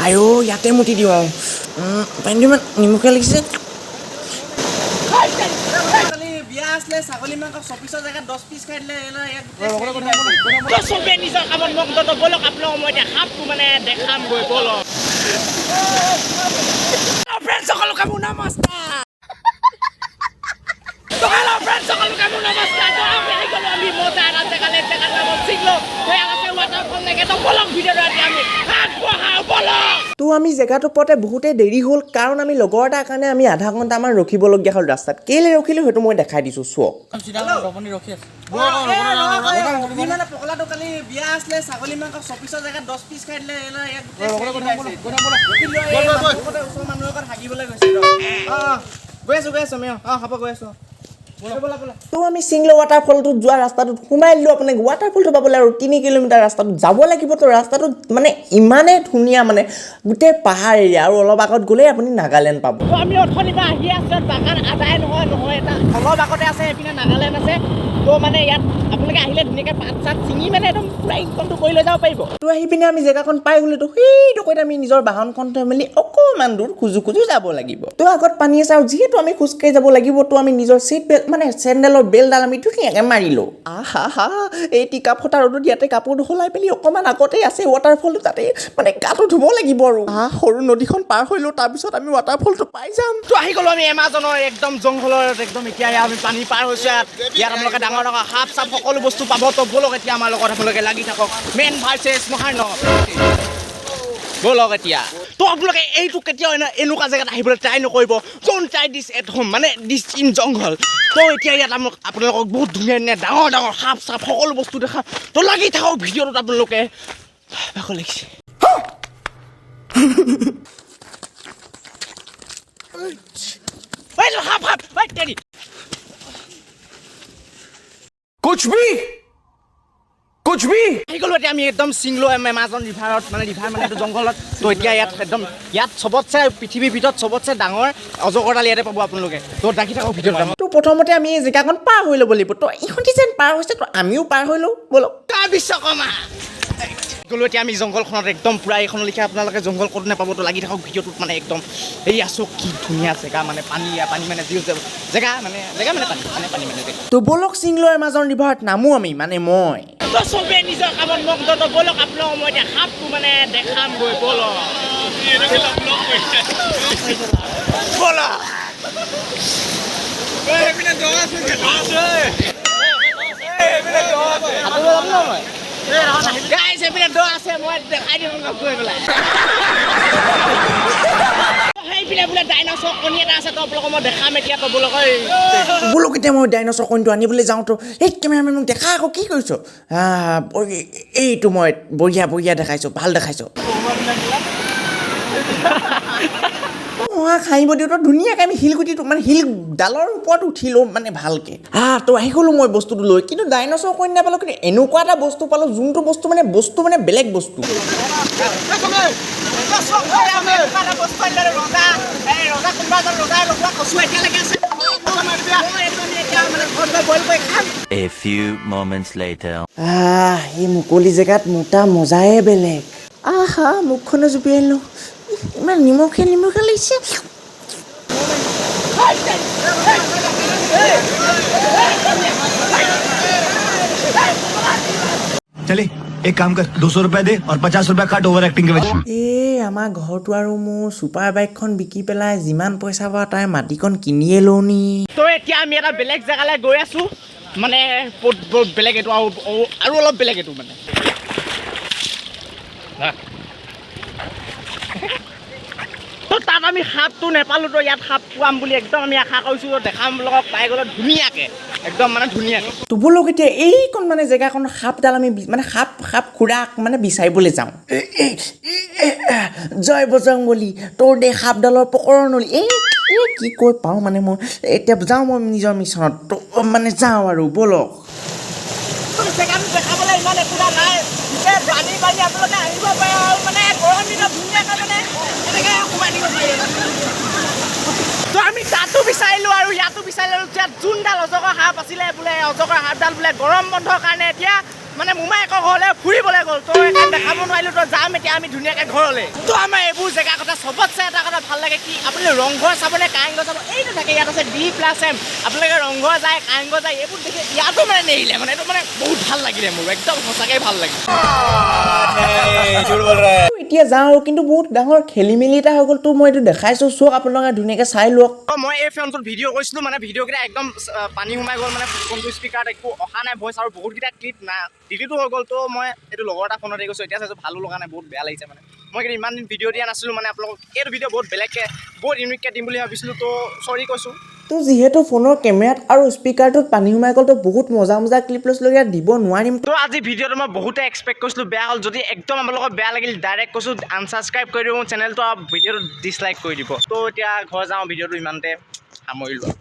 আইও ইয়াতে মুতি দিওঁ আৰু পানীটো ইমান নিমখীয়া লাগিছে। বিয়া আছিলে ছাগলী মাংস 24 জেগাত 10 পিচ খাই দিলে চবে নিজৰ কামত মগ্ন বলক আপোনাক মই দেখামটো মানে দেখাম গৈ বলক ফ্ৰেণ্ড সকলো কামো নমস্কাৰ আমি মজা এটা জেগালৈ জেগাত নামত চিগলো হৈ আছে ৱাটাৰফল লাগে তো বলক ভিডিঅ'টো আমি হাত বহাও বলক। তো আমি জেগাটো পোৱাতে বহুতেই দেৰি হ'ল কাৰণ আমি লগৰ এটাৰ কাৰণে আমি আধা ঘণ্টামান ৰখিবলগীয়া হ'ল ৰাস্তাত। কেলৈ ৰখিলোঁ সেইটো মই দেখাই দিছোঁ চোৱা। পকলা দোকানী বিয়া আছিলে ছাগলী মাংস 24 জেগাত 10 পিচ খাই দিলে ওচৰৰ মানুহৰ লগত হাগিবলৈ গৈছে গৈ আছো হ'ব গৈ আছো। তো আমি চিংলো ৱাটাৰফলটোত যোৱা ৰাস্তাটোত সোমাই দিলোঁ। আপোনাক ৱাটাৰফলটো পাবলৈ আৰু 3 কিলোমিটাৰ ৰাস্তাটোত যাব লাগিব। তো ৰাস্তাটোত মানে ইমানেই ধুনীয়া মানে গোটেই পাহাৰ এৰিয়া আৰু অলপ আগত গ'লেই আপুনি নাগালেণ্ড পাব। আমি অথনিবা আহি আছোঁ বাগান আদায় নহয় এটা অলপ আগতে আছে এইপিনে নাগালেণ্ড আছে। তো মানে ইয়াত আপোনালোকে আহিলে ধুনীয়াকৈ পাত চাত ছিঙি মানে একদম পুৰা ইনকমটো কৰি লৈ যাব পাৰিব। তো আহি পিনে আমি জেগাখন পাই গ'লো। সেইটো কৈতে আমি নিজৰ বাহনখন থৈ মেলি অকণমান দূৰ খোজো যাব লাগিব। তো আগত পানী আছে আৰু যিহেতু আমি খোজকাঢ়ি যাব লাগিব তো আমি নিজৰ চিট বেল্ট মানে চেণ্ডেলৰ বেল্টডাল আমি ধুনীয়াকৈ মাৰিলোঁ। হা এই টিকা ফটা ৰ'দত ইয়াতে কাপোৰ সলাই পেলি অকণমান আগতেই আছে ৱাটাৰফলটো, তাতে মানে গাটো ধুব লাগিব আৰু সৰু নদীখন পাৰ হৈলোঁ। তাৰপিছত আমি ৱাটাৰফলটো পাই যাম। তো আহি গ'লো আমি এমাজনৰ একদম জংঘলৰ একদম এতিয়া আমি পানী পাৰ হৈছোঁ। ইয়াত আপোনালোকে ডাঙৰ ডাঙৰ সাপ চাপ সকলো বস্তু পাব। তো বলক এতিয়া আমাৰ লগত আপোনালোকে লাগি থাকক। মেইন ভাৰ্চেছ নহয় ন বলক এতিয়া। তো আপোনালোকে এইটো কেতিয়াও এনেকুৱা জেগাত আহিবলৈ ট্ৰাই নকৰিব। Don't try this at home মানে দিছ ইন জংঘল। তো এতিয়া ইয়াত আপোনালোকক বহুত ধুনীয়া ধুনীয়া ডাঙৰ ডাঙৰ সাপ চাপ সকলো বস্তু দেখা। তো লাগি থাকক ভিডিঅ'টোত আপোনালোকে ভাগৰ লাগিছে। कुछ भी আহি গ'লো এতিয়া আমি একদম চিংলো এমাজন ৰিভাৰত মানে ৰিভাৰ মানে এইটো জংঘলত। তো এতিয়া ইয়াত চবতছে পৃথিৱীৰ ভিতৰত চবতছে ডাঙৰ অজগৰডাল ইয়াতে পাব আপোনালোকে। তো দেখি থাকক ভিডিঅ'টো। তো প্ৰথমতে আমি এই জেগাখন পাৰ হৈ ল'ব লাগিব। তো ইহঁতি যেন পাৰ হৈছে তো আমিও পাৰ হৈ লওঁ বলক। বিশ্বকৰ্মা গ'লো এতিয়া আমি জংঘলখনত একদম পূৰা এইখন লিখা আপোনালোকে জংঘল ক'ত নাপাব। তো লাগি থাকক ভিডিঅ'টোত মানে একদম এই আছোঁ কি ধুনীয়া জেগা মানে পানী মানে যি জেগা মানে পানী মানে তো বলক চিংলো এমাজন ৰিভাৰত নামো আমি মানে মই। তো চবে নিজৰ কামত মগ্ন তো বলক আপোনাক মই দেখামটো মানে দেখাম গৈ বলক গাইজ এইপিনে দ আছে মই দেখাই দিম গৈ পেলাই। সেইপিনে বোলে ডাইনছৰ কণী এটা আছে। তো আপোনালোকক মই দেখাম এতিয়া। তো বলক বলক এতিয়া মই ডাইনছৰ কণীটো আনিবলৈ যাওঁতো এই কেমেৰামেন মোক দেখা আকৌ কি কৰিছ? এইটো মই বঢ়িয়া দেখাইছোঁ, ভাল দেখাইছোঁ। খাইব দিওঁতো ধুনীয়াকৈ আমি শিলগুটিটো মানে শিলডালৰ ওপৰত উঠিলোঁ মানে ভালকৈ। তো আহি গ'লোঁ মই বস্তুটো লৈ। কিন্তু ডাইনছৰ কণী নাপালোঁ। কিন্তু এনেকুৱা এটা বস্তু পালোঁ যোনটো বস্তু মানে বেলেগ বস্তু। A few moments later. এই মুকলি জেগাত মোটা মজাই বেলেগ। মুখখনো জুপিয়াই লওঁ। ইমান নিমখীয়া লাগিছে। चले एक काम कर 200 रुपए दे और 50 रुपए काट ओवर एक्टिंग के वजह। আমাৰ ঘৰটো আৰু মোৰ ছুপাৰ বাইকখন বিকি পেলাই যিমান পইচা পাওঁ তাই মাটিকণ কিনিয়ে লওঁ নি। তো এতিয়া আমি এটা বেলেগ জেগালৈ গৈ আছোঁ মানে বেলেগ এইটো আৰু অলপ বেলেগ এইটো মানে তো তাত আমি সাপটো নেপালোঁ। তো ইয়াত সাপ পাম বুলি একদম আমি আশা কৰিছোঁ। তো দেখাম লগত পাই গ'লে ধুনীয়াকৈ একদম মানে ধুনীয়াকৈ। তো বলক এতিয়া এইকণ মানে জেগাকণ সাপডাল আমি মানে সাপ খুৰাক মানে বিচাৰিবলৈ যাওঁ। জয় বজৰংবলী তোৰ দে সাপডালৰ পকৰণলি কি কৈ পাওঁ মানে মই এতিয়া যাওঁ মই নিজৰ মিছনত। তো মানে যাওঁ আৰু বলক। জেগাটো দেখাবলৈ ইমান একো নাই। পানী আপোনালোকে আহিব পাৰে আৰু মানে গৰম দিনত ধুনীয়াকৈ মানে এনেকৈ সোমাই দিব পাৰি। তো আমি তাতো বিচাৰিলোঁ আৰু ইয়াতো বিচাৰিলোঁ। ইয়াত যোনডাল অজগৰ সাপ আছিলে বোলে অজগৰ সাপডাল বোলে গৰম বন্ধৰ কাৰণে এতিয়া মানে মোমায়েকৰ ঘৰলৈ ফুৰিবলৈ গ'ল তো সেইকাৰণে দেখাব নোৱাৰিলোঁ তো যাম এতিয়া আমি ধুনীয়াকৈ ঘৰলৈ তো আমাৰ এইবোৰ জেগা কথা চবতছে এটা কথা ভাল লাগে কি আপুনি ৰংঘৰ চাবনে কাৰেংঘৰ চাব এইটো থাকে ইয়াত আছে D+M আপোনালোকে ৰংঘৰ যায় কাৰেংঘৰ যায় এইবোৰ দেখি ইয়াতো মানে নেৰিলে মানে এইটো মানে বহুত ভাল লাগিলে মোৰ একদম সঁচাকৈ ভাল লাগিলে এতিয়া যাওঁ আৰু কিন্তু বহুত ডাঙৰ খেলি মেলি এটা হৈ গ'ল তো মই এইটো দেখাইছোঁ চওক আপোনালোকে ধুনীয়াকৈ চাই লওক মই এই ফোনটোত ভিডিঅ' কৰিছিলোঁ মানে ভিডিঅ'কেইটা একদম পানী সোমাই গ'ল মানে ফোনটো স্পীকাৰত একো অহা নাই ভইচ আৰু বহুতকেইটা ক্লিপ না ডিলিটো হৈ গ'ল তো মই এইটো লগৰ এটা ফোনত গৈছোঁ এতিয়া চাইছোঁ ভালো লগা নাই বহুত বেয়া লাগিছে মানে মই কিন্তু ইমান দিন ভিডিঅ' দিয়া নাছিলোঁ মানে আপোনালোকক এইটো ভিডিঅ' বহুত বেলেগকৈ বহুত ইউনিককৈ দিম বুলি ভাবিছিলোঁ তো চৰি কৈছোঁ তো যিহেতু ফোনৰ কেমেৰাত আৰু স্পীকাৰটোত পানী সোমাই গ'ল তো বহুত মজা ক্লিপ লৈছিলোঁ ইয়াত দিব নোৱাৰিম তো আজি ভিডিঅ'টো মই বহুতে এক্সপেক্ট কৰিছিলোঁ বেয়া হ'ল যদি একদম আপোনালোকৰ বেয়া লাগিল ডাইৰেক্ট কৈছোঁ আনছাবস্ক্ৰাইব কৰি দিব চেনেলটো আৰু ভিডিঅ'টো ডিছলাইক কৰি দিব তো এতিয়া ঘৰ যাওঁ ভিডিঅ'টো ইমানতে সামৰিলোঁ